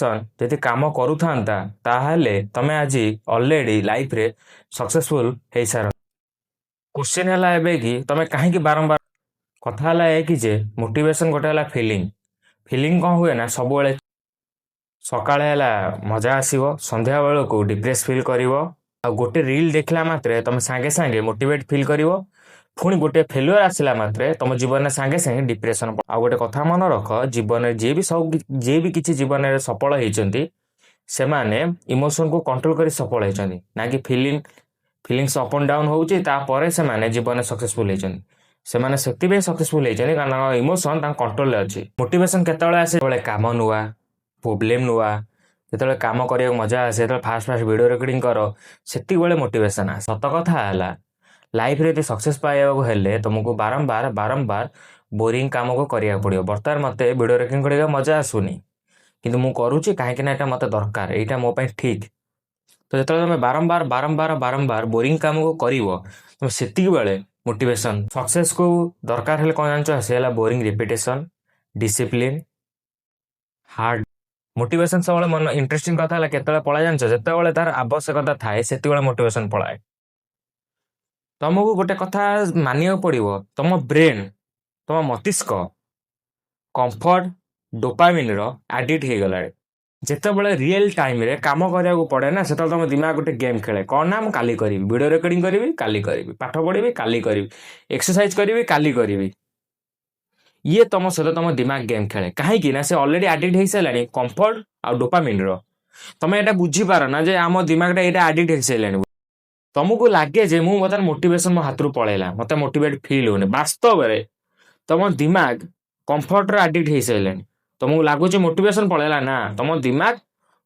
Motivation जदि काम करूथांता ताहले तमे आज ऑलरेडी लाइफ रे सक्सेसफुल हे सार। क्वेश्चन है एबे कि तमे कहीं बारंबार कथा है कि जे मोटिवेशन गोटे है फीलिंग फीलिंग कौन हुए ना सब सकाळे है मजा आसो संध्या बेल को डिप्रेस फील कर गोटे रील देखला मात्रे तुम सांगे सांगे मोटिवेट फील कर पुणी गोटे फेलुअर आसला मात्रे तुम जीवन सांगे सांगे डिप्रेशन आ गोटे कथा मन रख जीवन जे भी सब जे भी किसी जीवन में सफल होती से माने इमोशन को कंट्रोल कर सफल होती ना कि feelings up and down hopper से माने जीवन में सक्सेसफुल होती से माने से सक्सेसफुल होती कारण इमोशन कंट्रोल अच्छी। मोटिवेशन केतବେଳେ आसे काम नुआ प्रोब्लेम नुआ जो काम कर मजा आसे फास्ट फास्ट वीडियो रिकॉर्डिंग कर सेति बेले मोटिवेशन आ सत कथा है लाइफ रे सक्सेस पाइबा हेले तुमको बारंबार बारंबार बोरिंग काम को करिया पड़ियो। बर्तमान मते वीडियो रिकॉर्डिंग करने मजा आसुनी किंतु मु करूची काहेकि ना मते दरकार एटा मो ପାଇଁ ठीक। तो जो तुम बारंबार बारंबार बारंबार बोरिंग काम को करिवो तुम सेति बेले मोटिवेशन सक्सेस को दरकार हेले कोन जानचो से boring repetition discipline hard motivation सब मन इंटरेस्टिंग कथा है केतले पळा जानचो जेतेबेले तार आवश्यकता थाए सेति बेले मोटिवेशन पळाए। तुमको गोटे कथा मानिया पड़ो तुम ब्रेन तुम मस्तिष्क कंफर्ट डोपामिन एडिक्ट हो गला जितेबाला रियल टाइम रे काम करा पड़े ना से तुम दिमाग गोटे गेम खेले कौन ना मुझे काली करी वीडियो रिकॉर्डिंग करी काली करी पाठ पढ़ी काली करी एक्सरसाइज करी काली करी ये तुम सहित तुम दिमाग गेम खेले कहीं ना से ऑलरेडी एडिक्ट हो सारे कंफर्ट आ डोपामिन तुम यहाँ बुझीपार ना जे आम दिमाग यहाँ एडिक्ट हो सारे तुमको लगे जे मु बर्तमान मोटिवेशन मो हाथ रू पलैला मत मोटिवेट फील होने वास्तव में तुम दिमाग कंफर्ट रो एडिक्ट हो सारे तुमको लगुच मोटिवेशन पलैला ना तुम दिमाग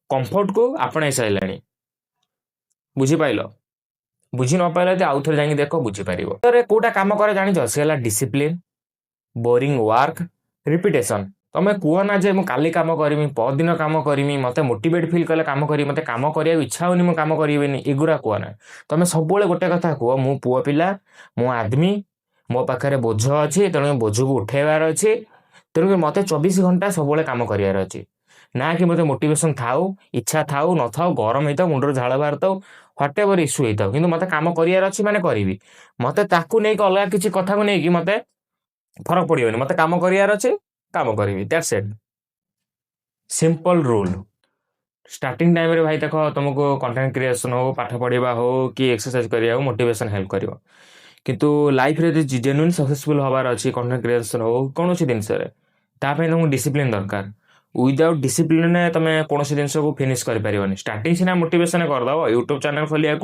कंफर्ट को आपणे सारे बुझीपाल बुझी न पाइल आउ थे जाकि देख बुझीपार कौटा कम कर जान सी डिसिप्लिन बोरिंग वर्क रिपीटेशन तुम कह ना जे काली काम करमी परदिन काम करमी मत मोटिवेट फील कले काम करी मत काम कर इच्छा होनी मुझे काम करेनि एगुरा कह ना तुम सब गोटे कथा कह मु पुओ पिला मु आदमी मो पाखे बोझ अच्छी तेणु बोझ को उठेबार अच्छी तेणुक मत 24 घंटा सब कम करार अच्छी ना कि मत मोटिवेशन थाऊ इच्छा थाऊ न था गरम होता मुंडर झाड़ बाहर था ह्वाट एवर इश्यू होता है कि मत काम करार अच्छी मैंने करी मत ताकू नहीं अलग किसी कथा को लेकिन मत फरक पड़ोनी मत काम करार अच्छे काम करी that's it simple rule starting time रे भाई देख तुमको कंटेंट क्रिएशन हो पाठ पढ़ा हो कि एक्सरसाइज करिया हो मोटिवेशन हेल्प कर किंतु लाइफ रे जेन्युइन सक्सेसफुल हबार अच्छी कंटेंट क्रिएशन हो कौन जिनस तुमको डिसिप्लिन दरकार विदाउट डिसिप्लिन तुम कौन जिन को फिनिश कर स्टार्टिंग सीना मोटिवेशन करदे यूट्यूब चैनल खोलिया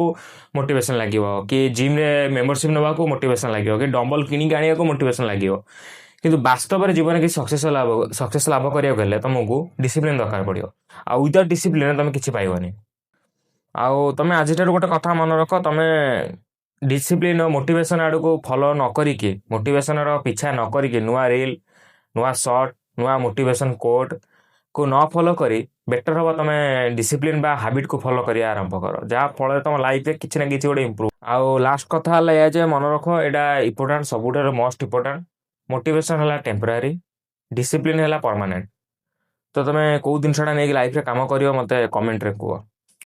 मोटिवेशन लगे कि जिम रे मेंबरशिप नवा को मोटिवेशन लगे कि डंबल किनिक आने को मोटिवेशन लगे किंतु वास्तव में जीवन की सक्सेस लाभ करने तुमको डिसिप्लिन दरकार पड़ो आ विदाउट डिसिप्लिन तुम किसी पाइबनी आउ तुम आज गोटे कथा मन रख तुम डिसिप्लिन और मोटिवेशन आड़ को फॉलो न करिके मोटिवेशन पीछा न करिके नुआ रील नुआ शॉर्ट नुआ मोटिवेशन कोड को न फॉलो करी बेटर हम तुम डिसिप्लिन बा हैबिट को फॉलो करिया आरंभ कर जहाँ फल तुम लाइफ में किसी ना किसी गोटे इम्प्रूव आउ लास्ट कथा है जे मन रख यहाँ इम्पोर्टाट सबुठ मोस्ट इम्पोर्टाट मोटिवेशन है टेम्परारी डिसिप्लिन है परमानेंट तो तुम कौ जिनसा नहीं लाइफ रे काम कर मत कमेंट रे कह।